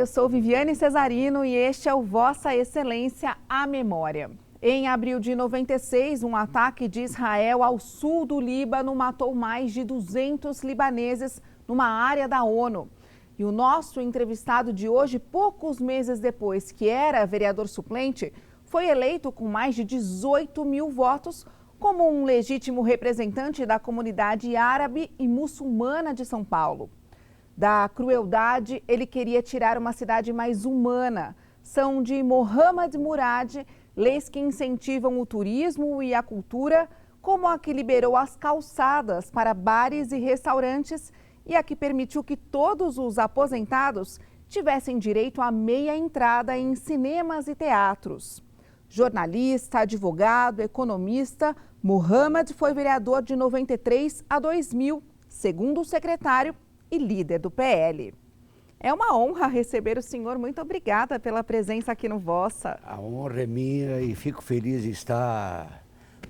eu sou Viviane Cesarino e este é o Vossa Excelência, a Memória. Em abril de 96, um ataque de Israel ao sul do Líbano matou mais de 200 libaneses numa área da ONU. E o nosso entrevistado de hoje, poucos meses depois que era vereador suplente, foi eleito com mais de 18 mil votos como um legítimo representante da comunidade árabe e muçulmana de São Paulo. Da crueldade, ele queria tirar uma cidade mais humana. São de Mohamed Murad, leis que incentivam o turismo e a cultura, como a que liberou as calçadas para bares e restaurantes e a que permitiu que todos os aposentados tivessem direito à meia entrada em cinemas e teatros. Jornalista, advogado, economista, Mohamed foi vereador de 93 a 2000, segundo secretário e líder do PL. É uma honra receber o senhor. Muito obrigada pela presença aqui no Vossa. A honra é minha e fico feliz de estar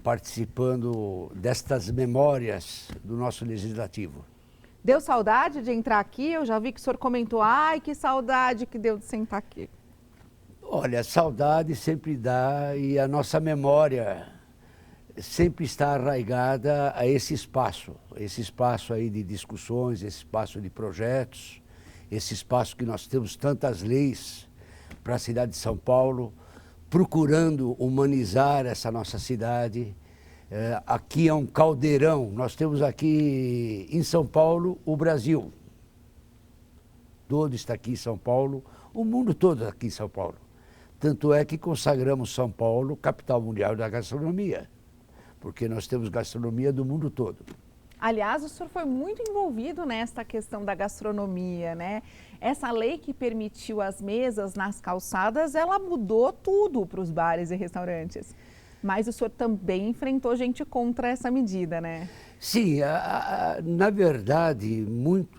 participando destas memórias do nosso Legislativo. Deu saudade de entrar aqui? Eu já vi que o senhor comentou, ai, que saudade que deu de sentar aqui. Olha, saudade sempre dá e a nossa memória sempre está arraigada a esse espaço aí de discussões, esse espaço de projetos, esse espaço que nós temos tantas leis para a cidade de São Paulo, procurando humanizar essa nossa cidade. Aqui é um caldeirão, nós temos aqui em São Paulo o Brasil. Todo está aqui em São Paulo, o mundo todo aqui em São Paulo. Tanto é que consagramos São Paulo capital mundial da gastronomia, porque nós temos gastronomia do mundo todo. Aliás, o senhor foi muito envolvido nesta questão da gastronomia, né? Essa lei que permitiu as mesas nas calçadas, ela mudou tudo para os bares e restaurantes. Mas o senhor também enfrentou gente contra essa medida, né? Sim, na verdade,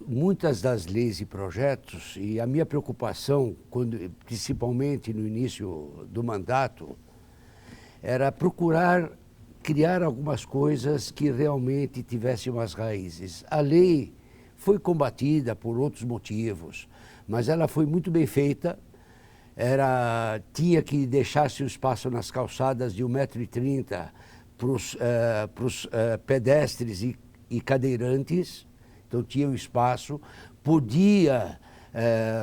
muitas das leis e projetos, e a minha preocupação, principalmente no início do mandato, era procurar criar algumas coisas que realmente tivessem umas raízes. A lei foi combatida por outros motivos, mas ela foi muito bem feita. Tinha que deixar-se o espaço nas calçadas de 1,30 m para os pedestres e cadeirantes, então tinha um espaço, podia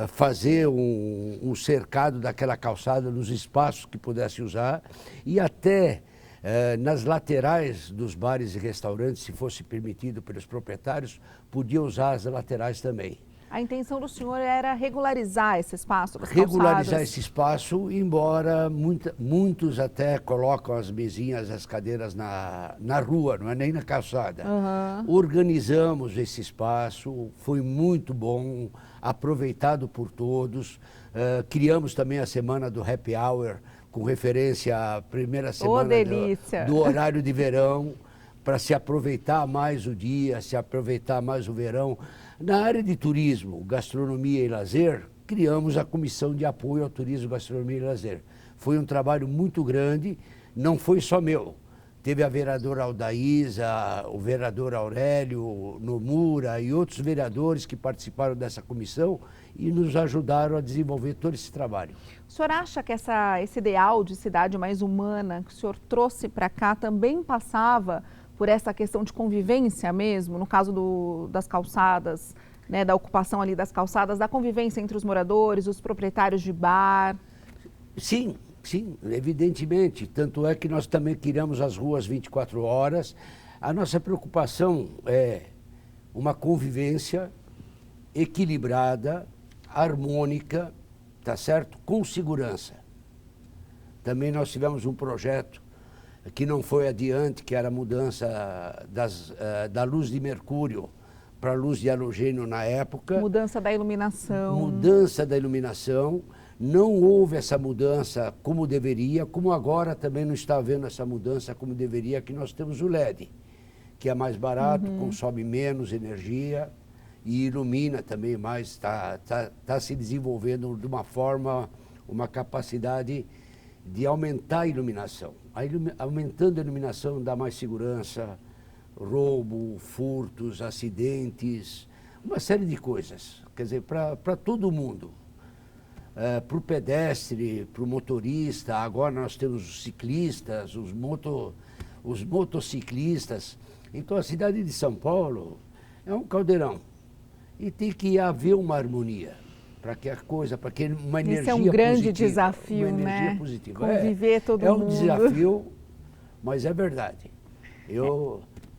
fazer um cercado daquela calçada nos espaços que pudesse usar e até nas laterais dos bares e restaurantes, se fosse permitido pelos proprietários, podia usar as laterais também. A intenção do senhor era regularizar esse espaço das regularizar calçadas. Esse espaço, embora muitos até colocam as mesinhas, as cadeiras na rua, não é nem na calçada. Uhum. Organizamos esse espaço, foi muito bom, aproveitado por todos. Criamos também a semana do Happy Hour, com referência à primeira semana do horário de verão, para se aproveitar mais o dia, se aproveitar mais o verão. Na área de turismo, gastronomia e lazer, criamos a Comissão de Apoio ao Turismo, Gastronomia e Lazer. Foi um trabalho muito grande, não foi só meu. Teve a vereadora Aldaísa, o vereador Aurélio Nomura e outros vereadores que participaram dessa comissão e nos ajudaram a desenvolver todo esse trabalho. O senhor acha que esse ideal de cidade mais humana que o senhor trouxe para cá também passava por essa questão de convivência mesmo, no caso das calçadas, né, da ocupação ali das calçadas, da convivência entre os moradores, os proprietários de bar? Sim, evidentemente. Tanto é que nós também criamos as ruas 24 horas. A nossa preocupação é uma convivência equilibrada, harmônica, tá certo? Com segurança. Também nós tivemos um projeto que não foi adiante, que era a mudança da luz de mercúrio para a luz de halogênio na época. Mudança da iluminação. Mudança da iluminação. Não houve essa mudança como deveria, como agora também não está havendo essa mudança como deveria, que nós temos o LED, que é mais barato, consome menos energia e ilumina também mais, está se desenvolvendo de uma forma, uma capacidade de aumentar a iluminação. Aumentando a iluminação dá mais segurança, roubo, furtos, acidentes, uma série de coisas, quer dizer, para todo mundo. para o pedestre, para o motorista. Agora nós temos os ciclistas, os motociclistas. Então a cidade de São Paulo é um caldeirão. E tem que haver uma harmonia para que a coisa, para que uma energia positiva. Esse é um grande desafio, uma energia né? positiva. Conviver todo mundo. É um desafio, mas é verdade.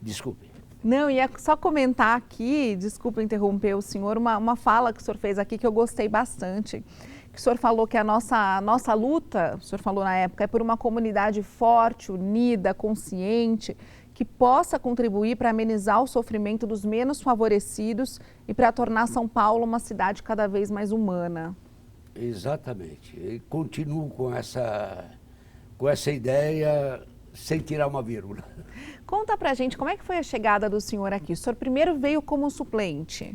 Desculpe. Não, e é só comentar aqui, desculpa interromper o senhor, uma fala que o senhor fez aqui que eu gostei bastante. Que o senhor falou que a nossa luta, o senhor falou na época, é por uma comunidade forte, unida, consciente, que possa contribuir para amenizar o sofrimento dos menos favorecidos e para tornar São Paulo uma cidade cada vez mais humana. Exatamente. E continuo com essa ideia sem tirar uma vírgula. Conta pra gente como é que foi a chegada do senhor aqui. O senhor primeiro veio como suplente.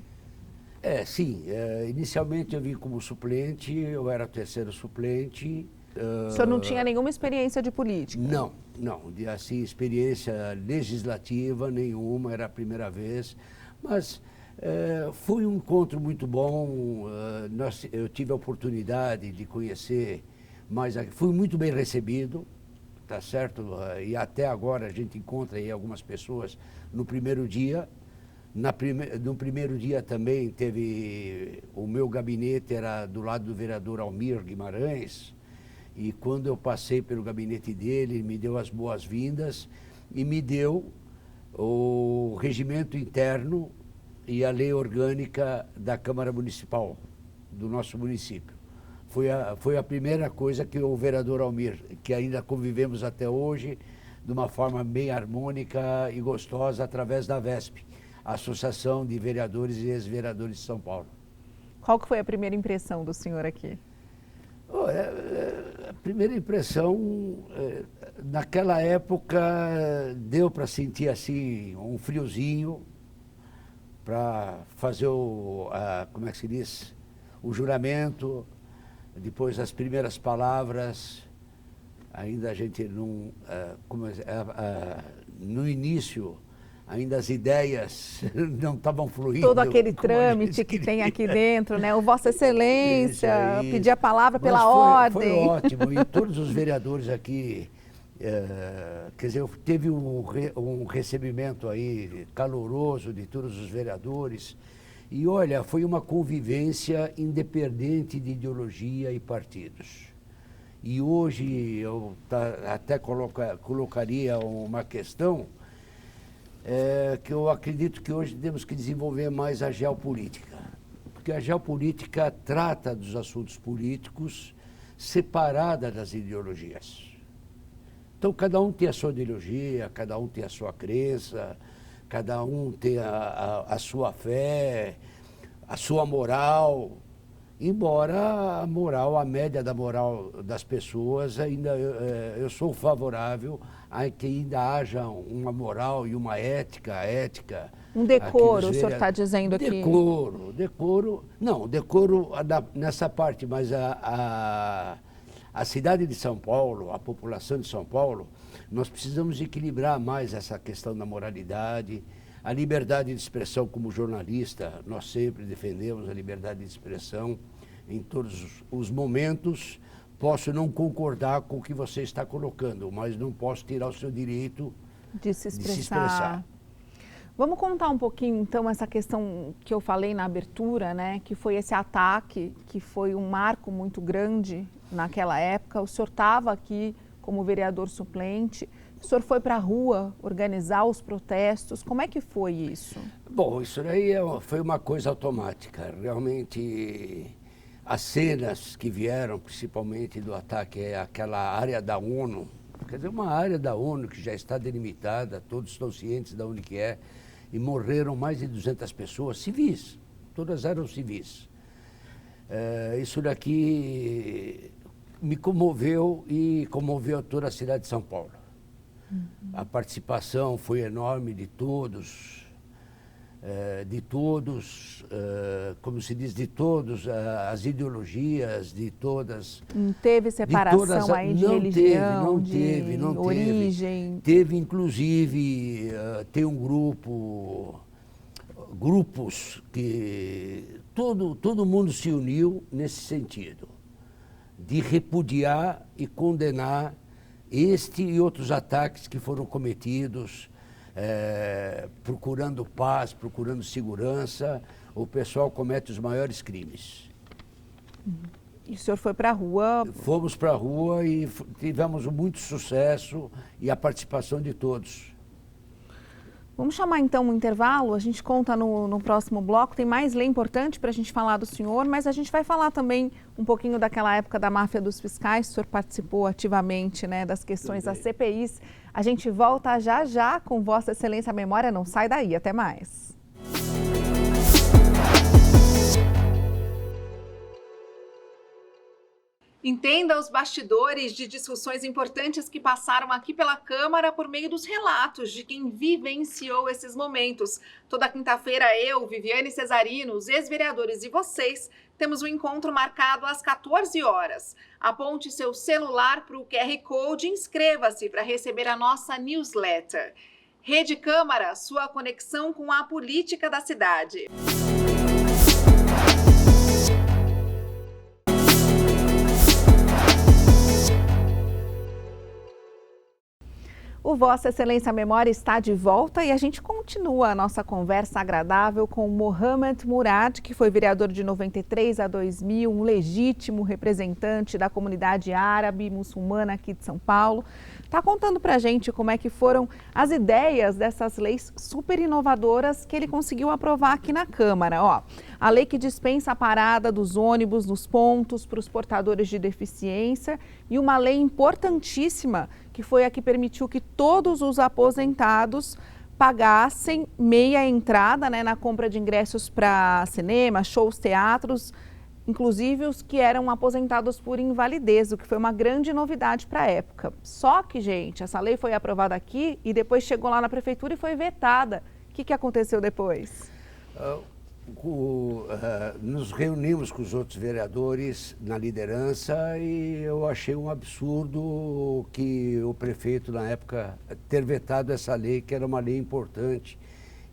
Sim. Inicialmente eu vim como suplente, eu era o terceiro suplente. O senhor não tinha nenhuma experiência de política? Não. Assim, experiência legislativa nenhuma, era a primeira vez. Mas foi um encontro muito bom. Eu tive a oportunidade de conhecer mais. Fui muito bem recebido, tá certo? E até agora a gente encontra aí algumas pessoas no primeiro dia. No primeiro dia também teve, o meu gabinete era do lado do vereador Almir Guimarães, e quando eu passei pelo gabinete dele, ele me deu as boas-vindas e me deu o regimento interno e a lei orgânica da Câmara Municipal do nosso município. Foi a primeira coisa que o vereador Almir, que ainda convivemos até hoje, de uma forma bem harmônica e gostosa, através da VESP, Associação de Vereadores e Ex-Vereadores de São Paulo. Qual que foi a primeira impressão do senhor aqui? A primeira impressão, naquela época, deu para sentir assim um friozinho para fazer como é que se diz? O juramento, depois as primeiras palavras, ainda a gente não, no início, ainda as ideias não estavam fluindo. Todo aquele trâmite que tem aqui dentro, né? O Vossa Excelência, isso. Pedir a palavra pela ordem. Foi ordem. ótimo. E todos os vereadores aqui, quer dizer, teve um recebimento aí caloroso de todos os vereadores. E olha, foi uma convivência independente de ideologia e partidos. E hoje eu até colocaria uma questão que eu acredito que hoje temos que desenvolver mais a geopolítica. Porque a geopolítica trata dos assuntos políticos separada das ideologias. Então, cada um tem a sua ideologia, cada um tem a sua crença, cada um tem a sua fé, a sua moral. Embora a média da moral das pessoas, ainda eu sou favorável a que ainda haja uma moral e uma ética. Um decoro, o senhor está dizendo aqui. Decoro. Não, decoro nessa parte, mas a cidade de São Paulo, a população de São Paulo, nós precisamos equilibrar mais essa questão da moralidade, a liberdade de expressão como jornalista. Nós sempre defendemos a liberdade de expressão em todos os momentos. Posso não concordar com o que você está colocando, mas não posso tirar o seu direito de se expressar. Vamos contar um pouquinho, então, essa questão que eu falei na abertura, né? Que foi esse ataque, que foi um marco muito grande naquela época. O senhor estava aqui como vereador suplente. O senhor foi para a rua organizar os protestos. Como é que foi isso? Bom, isso daí foi uma coisa automática. Realmente, as cenas que vieram, principalmente do ataque àquela área da ONU, quer dizer, uma área da ONU que já está delimitada, todos estão cientes de onde que é, e morreram mais de 200 pessoas, civis, todas eram civis. Isso daqui me comoveu e comoveu toda a cidade de São Paulo. A participação foi enorme de todos, como se diz, de todos, as ideologias, de todas. Não teve separação aí de religião, de origem? Teve, inclusive, tem um grupos que todo mundo se uniu nesse sentido. de repudiar e condenar este e outros ataques que foram cometidos, procurando paz, procurando segurança. O pessoal comete os maiores crimes. E o senhor foi para a rua? Fomos para a rua e tivemos muito sucesso e a participação de todos. Vamos chamar então um intervalo, a gente conta no próximo bloco, tem mais lei importante para a gente falar do senhor, mas a gente vai falar também um pouquinho daquela época da máfia dos fiscais, o senhor participou ativamente, né, das questões das CPIs. A gente volta já já com Vossa Excelência a Memória, não sai daí, até mais. Entenda os bastidores de discussões importantes que passaram aqui pela Câmara por meio dos relatos de quem vivenciou esses momentos. Toda quinta-feira eu, Viviane Cesarino, os ex-vereadores e vocês temos um encontro marcado às 14 horas. Aponte seu celular para o QR Code e inscreva-se para receber a nossa newsletter. Rede Câmara, sua conexão com a política da cidade. O Vossa Excelência Memória está de volta e a gente continua a nossa conversa agradável com Mohamed Murad, que foi vereador de 93 a 2000, um legítimo representante da comunidade árabe muçulmana aqui de São Paulo. Está contando para a gente como é que foram as ideias dessas leis super inovadoras que ele conseguiu aprovar aqui na Câmara. Ó, a lei que dispensa a parada dos ônibus nos pontos para os portadores de deficiência e uma lei importantíssima que foi a que permitiu que todos os aposentados pagassem meia entrada, né, na compra de ingressos para cinema, shows, teatros, inclusive os que eram aposentados por invalidez, o que foi uma grande novidade para a época. Só que, gente, essa lei foi aprovada aqui e depois chegou lá na prefeitura e foi vetada. O que aconteceu depois? Nos reunimos com os outros vereadores na liderança e eu achei um absurdo que o prefeito, na época, ter vetado essa lei, que era uma lei importante.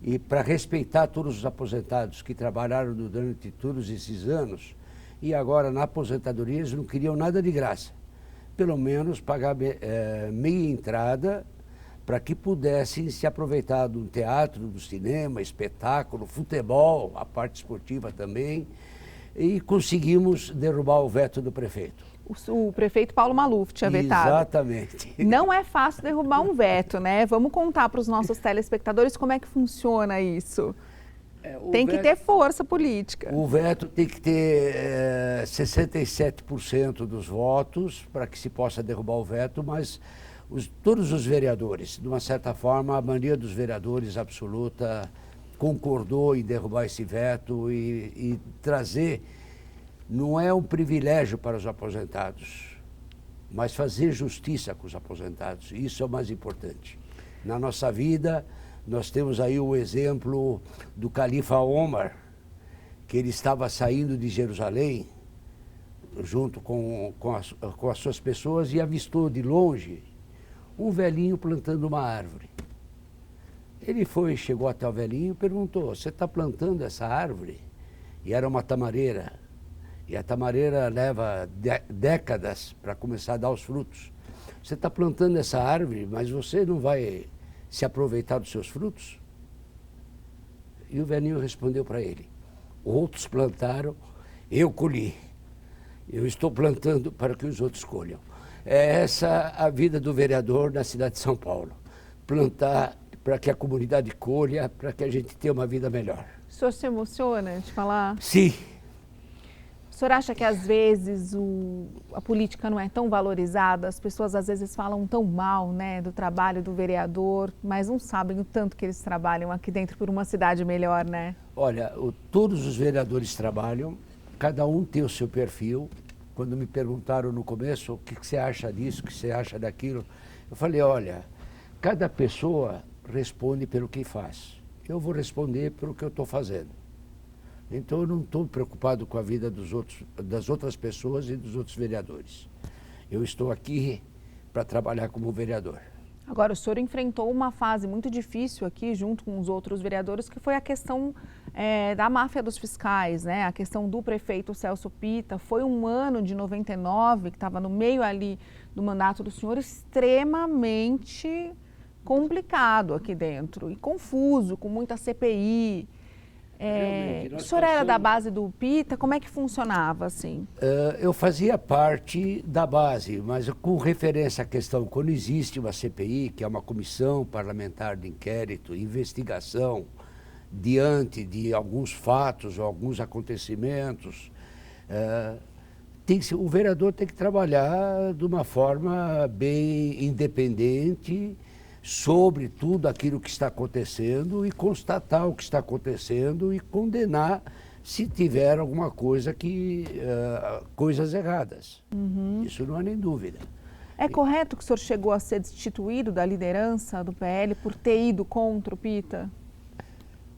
E para respeitar todos os aposentados que trabalharam durante todos esses anos, e agora na aposentadoria eles não queriam nada de graça. Pelo menos pagar meia entrada para que pudessem se aproveitar do teatro, do cinema, espetáculo, futebol, a parte esportiva também, e conseguimos derrubar o veto do prefeito. O prefeito Paulo Maluf tinha vetado. Exatamente. Não é fácil derrubar um veto, né? Vamos contar para os nossos telespectadores como é que funciona isso. Tem que ter força política. O veto tem que ter 67% dos votos para que se possa derrubar o veto, mas todos os vereadores, de uma certa forma, a maioria dos vereadores absoluta concordou em derrubar esse veto e trazer, não é um privilégio para os aposentados, mas fazer justiça com os aposentados. Isso é o mais importante. Na nossa vida, nós temos aí o exemplo do califa Omar, que ele estava saindo de Jerusalém, junto com as suas pessoas, e avistou de longe um velhinho plantando uma árvore. Ele chegou até o velhinho e perguntou: você está plantando essa árvore? E era uma tamareira. E a tamareira leva décadas para começar a dar os frutos. Você está plantando essa árvore, mas você não vai se aproveitar dos seus frutos? E o velhinho respondeu para ele: outros plantaram, eu colhi. Eu estou plantando para que os outros colham. É essa a vida do vereador na cidade de São Paulo. Plantar para que a comunidade colha, para que a gente tenha uma vida melhor. O senhor se emociona de falar? Sim. O senhor acha que às vezes a política não é tão valorizada? As pessoas às vezes falam tão mal, né, do trabalho do vereador, mas não sabem o tanto que eles trabalham aqui dentro por uma cidade melhor, né? Olha, todos os vereadores trabalham, cada um tem o seu perfil. Quando me perguntaram no começo o que você acha disso, o que você acha daquilo, eu falei: olha, cada pessoa responde pelo que faz. Eu vou responder pelo que eu estou fazendo. Então eu não estou preocupado com a vida das outras pessoas e dos outros vereadores. Eu estou aqui para trabalhar como vereador. Agora, o senhor enfrentou uma fase muito difícil aqui, junto com os outros vereadores, que foi a questão da máfia dos fiscais, né? A questão do prefeito Celso Pitta. Foi um ano de 99, que estava no meio ali do mandato do senhor, extremamente complicado aqui dentro e confuso, com muita CPI. O senhor era da base do Pitta, como é que funcionava assim? Eu fazia parte da base, mas com referência à questão, quando existe uma CPI, que é uma comissão parlamentar de inquérito, investigação, diante de alguns fatos ou alguns acontecimentos, o vereador tem que trabalhar de uma forma bem independente sobre tudo aquilo que está acontecendo e constatar o que está acontecendo e condenar se tiver alguma coisa coisas erradas. Isso não há nem dúvida. É correto que o senhor chegou a ser destituído da liderança do PL por ter ido contra o Pitta?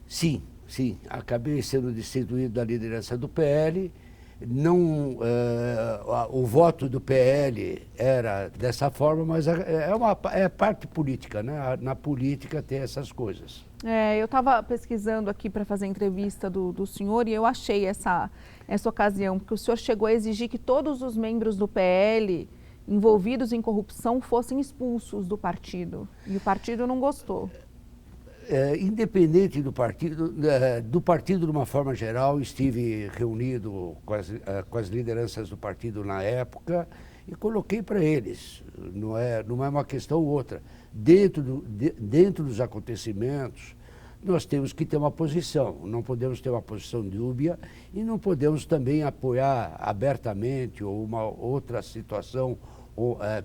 Sim, sim. Acabei sendo destituído da liderança do PL. Não, o voto do PL era dessa forma, mas é parte política, né? Na política tem essas coisas. Eu estava pesquisando aqui para fazer a entrevista do senhor e eu achei essa ocasião, porque o senhor chegou a exigir que todos os membros do PL envolvidos em corrupção fossem expulsos do partido, e o partido não gostou. Independente do partido de uma forma geral, estive reunido com as lideranças do partido na época e coloquei para eles, não é uma questão ou outra. Dentro dos acontecimentos, nós temos que ter uma posição, não podemos ter uma posição dúbia e não podemos também apoiar abertamente ou uma outra situação,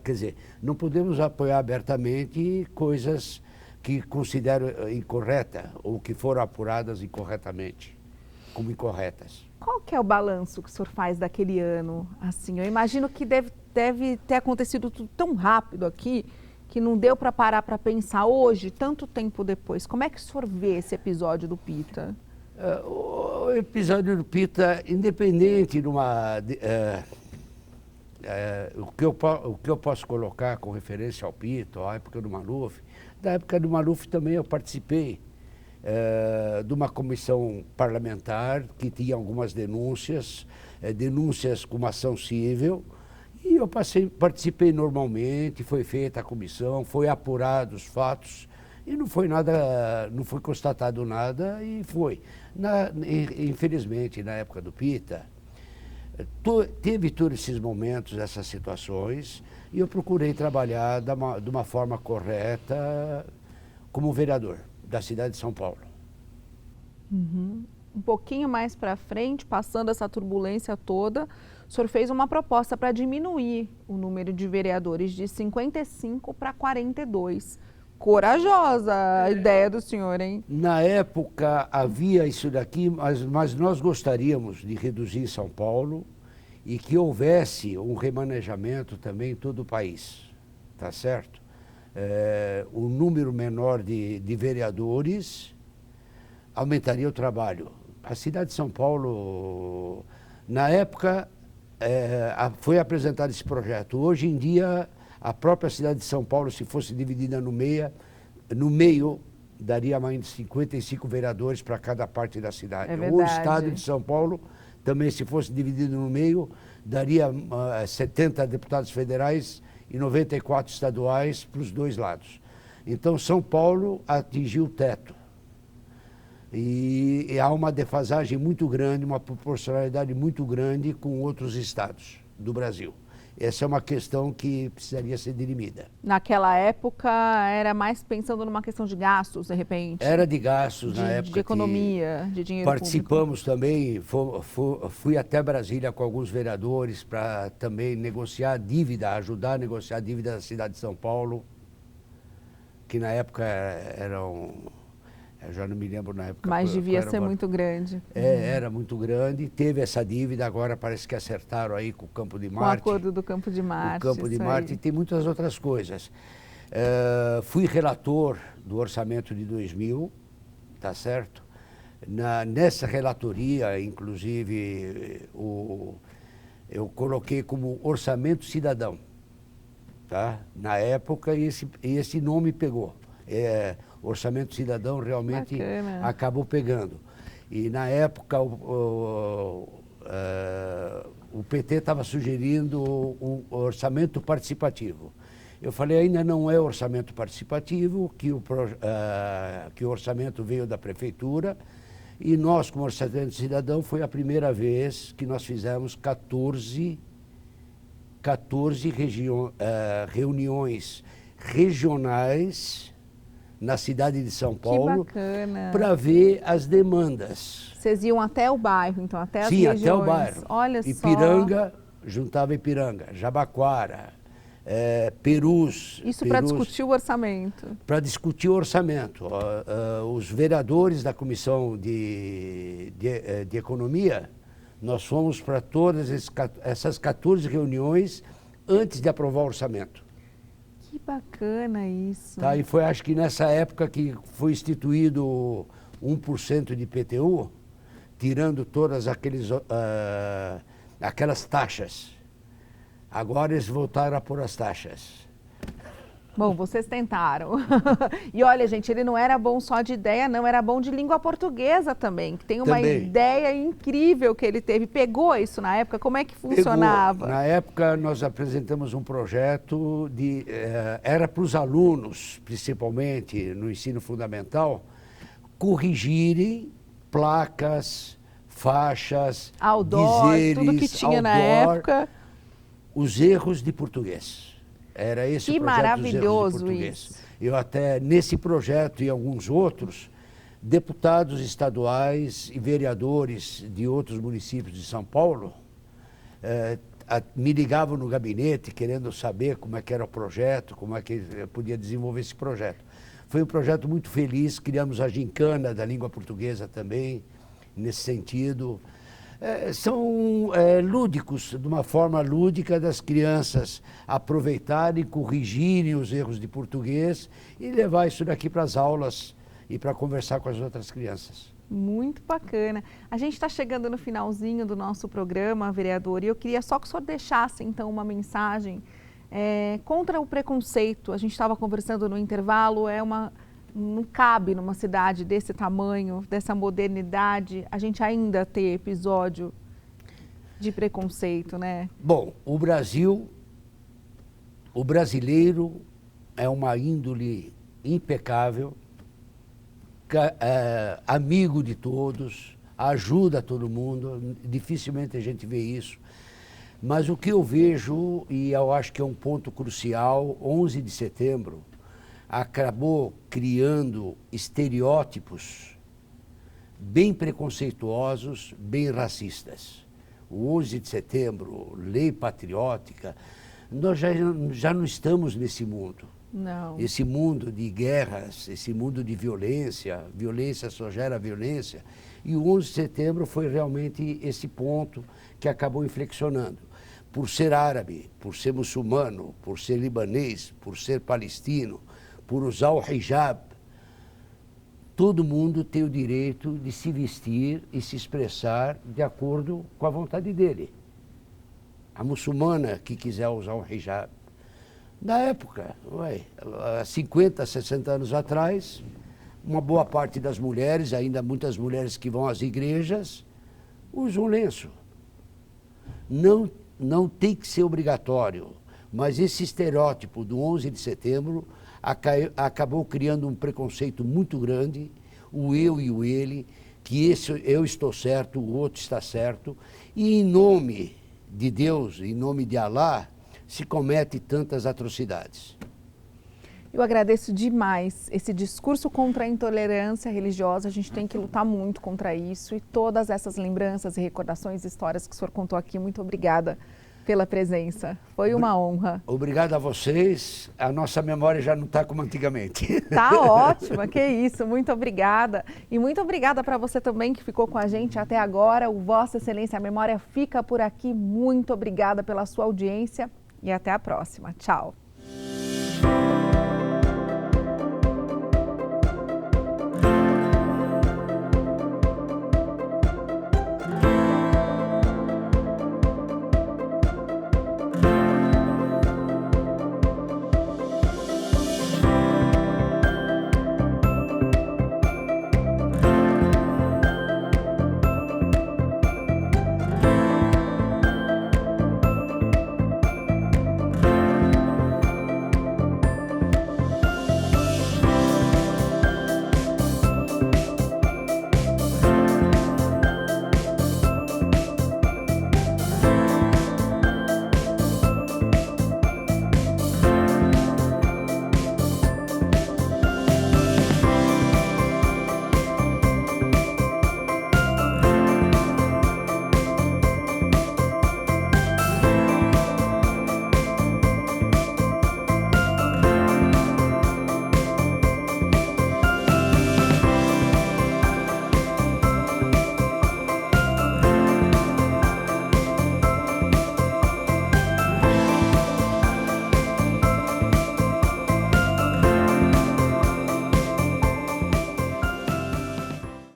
quer dizer, não podemos apoiar abertamente coisas que considero incorreta ou que foram apuradas incorretamente, como incorretas. Qual que é o balanço que o senhor faz daquele ano? Assim, eu imagino que deve ter acontecido tudo tão rápido aqui que não deu para parar para pensar hoje, tanto tempo depois. Como é que o senhor vê esse episódio do Pitta? O episódio do Pitta, independente de o que eu posso colocar com referência ao Pitta, à época do Maluf. Da época do Maluf também eu participei de uma comissão parlamentar que tinha algumas denúncias com uma ação civil, e eu participei normalmente, foi feita a comissão, foi apurado os fatos e não foi constatado nada e foi. Infelizmente, na época do Pitta, teve todos esses momentos, essas situações, e eu procurei trabalhar de uma forma correta como vereador da cidade de São Paulo. Um pouquinho mais para frente, passando essa turbulência toda, o senhor fez uma proposta para diminuir o número de vereadores de 55 para 42. Corajosa a ideia do senhor, hein? Na época havia isso daqui, mas nós gostaríamos de reduzir em São Paulo e que houvesse um remanejamento também em todo o país, tá certo? Um número menor de vereadores aumentaria o trabalho. A cidade de São Paulo, na época, foi apresentado esse projeto. Hoje em dia, a própria cidade de São Paulo, se fosse dividida no meio, daria mais de 55 vereadores para cada parte da cidade. É verdade. O estado de São Paulo, também se fosse dividido no meio, daria 70 deputados federais e 94 estaduais para os dois lados. Então, São Paulo atingiu o teto. E há uma defasagem muito grande, uma proporcionalidade muito grande com outros estados do Brasil. Essa é uma questão que precisaria ser dirimida. Naquela época, era mais pensando numa questão de gastos, de repente? Era de gastos na época. De economia, de dinheiro participamos público. Também, fui até Brasília com alguns vereadores para também negociar a dívida, ajudar a negociar a dívida da cidade de São Paulo, que na época eu já não me lembro na época. Mas devia ser muito grande. Era muito grande. Teve essa dívida, agora parece que acertaram aí com o Campo de Marte. Com o acordo do Campo de Marte. O Campo de Marte e tem muitas outras coisas. Fui relator do orçamento de 2000, tá certo? Nessa relatoria, inclusive, eu coloquei como orçamento cidadão. Tá? Na época, esse nome pegou. Orçamento Cidadão realmente acabou pegando. E na época o PT estava sugerindo um orçamento participativo. Eu falei, ainda não é orçamento participativo, que o orçamento veio da prefeitura, e nós, como Orçamento Cidadão, foi a primeira vez que nós fizemos 14 reuniões regionais na cidade de São Paulo para ver as demandas. Vocês iam até o bairro, então, até as regiões. Sim, até o bairro. Olha Ipiranga, juntava Ipiranga, Jabaquara, Perus. Isso para discutir o orçamento. Para discutir o orçamento. Os vereadores da Comissão de Economia, nós fomos para todas essas 14 reuniões antes de aprovar o orçamento. Que bacana isso. Tá, e foi, acho que nessa época que foi instituído 1% de IPTU, tirando todas aquelas taxas. Agora eles voltaram a pôr as taxas. Bom, vocês tentaram. E olha, gente, ele não era bom só de ideia, não, era bom de língua portuguesa também, que tem uma ideia incrível que ele teve. Pegou isso na época? Como é que funcionava? Na época, nós apresentamos um projeto era para os alunos, principalmente no ensino fundamental, corrigirem placas, faixas, outdoor, dizeres, tudo que tinha na época. Os erros de português. Era esse o projeto dos erros de português. Isso. Eu até, nesse projeto e alguns outros, deputados estaduais e vereadores de outros municípios de São Paulo me ligavam no gabinete querendo saber como é que era o projeto, como é que eu podia desenvolver esse projeto. Foi um projeto muito feliz, criamos a gincana da língua portuguesa também, nesse sentido. São lúdicos, de uma forma lúdica das crianças aproveitarem, corrigirem os erros de português e levar isso daqui para as aulas e para conversar com as outras crianças. Muito bacana. A gente está chegando no finalzinho do nosso programa, vereador, e eu queria só que o senhor deixasse então uma mensagem contra o preconceito. A gente estava conversando no intervalo, não cabe numa cidade desse tamanho, dessa modernidade, a gente ainda ter episódio de preconceito, né? Bom, o brasileiro é uma índole impecável, amigo de todos, ajuda todo mundo, dificilmente a gente vê isso. Mas o que eu vejo, e eu acho que é um ponto crucial, 11 de setembro, acabou criando estereótipos bem preconceituosos, bem racistas. O 11 de setembro, lei patriótica, nós já não estamos nesse mundo. Não. Esse mundo de guerras, esse mundo de violência, violência só gera violência. E o 11 de setembro foi realmente esse ponto que acabou inflexionando. Por ser árabe, por ser muçulmano, por ser libanês, por ser palestino, por usar o hijab, todo mundo tem o direito de se vestir e se expressar de acordo com a vontade dele. A muçulmana que quiser usar o hijab. Na época, há 50, 60 anos atrás, uma boa parte das mulheres, ainda muitas mulheres que vão às igrejas, usam lenço. Não tem que ser obrigatório, mas esse estereótipo do 11 de setembro acabou criando um preconceito muito grande, o eu e o ele, que eu estou certo, o outro está certo, e em nome de Deus, em nome de Alá, se comete tantas atrocidades. Eu agradeço demais esse discurso contra a intolerância religiosa. A gente tem que lutar muito contra isso, e todas essas lembranças e recordações, histórias que o senhor contou aqui. Muito obrigada pela presença. Foi uma honra. Obrigado a vocês. A nossa memória já não está como antigamente. Tá ótima, que isso. Muito obrigada. E muito obrigada para você também que ficou com a gente até agora. O Vossa Excelência, a memória fica por aqui. Muito obrigada pela sua audiência e até a próxima. Tchau.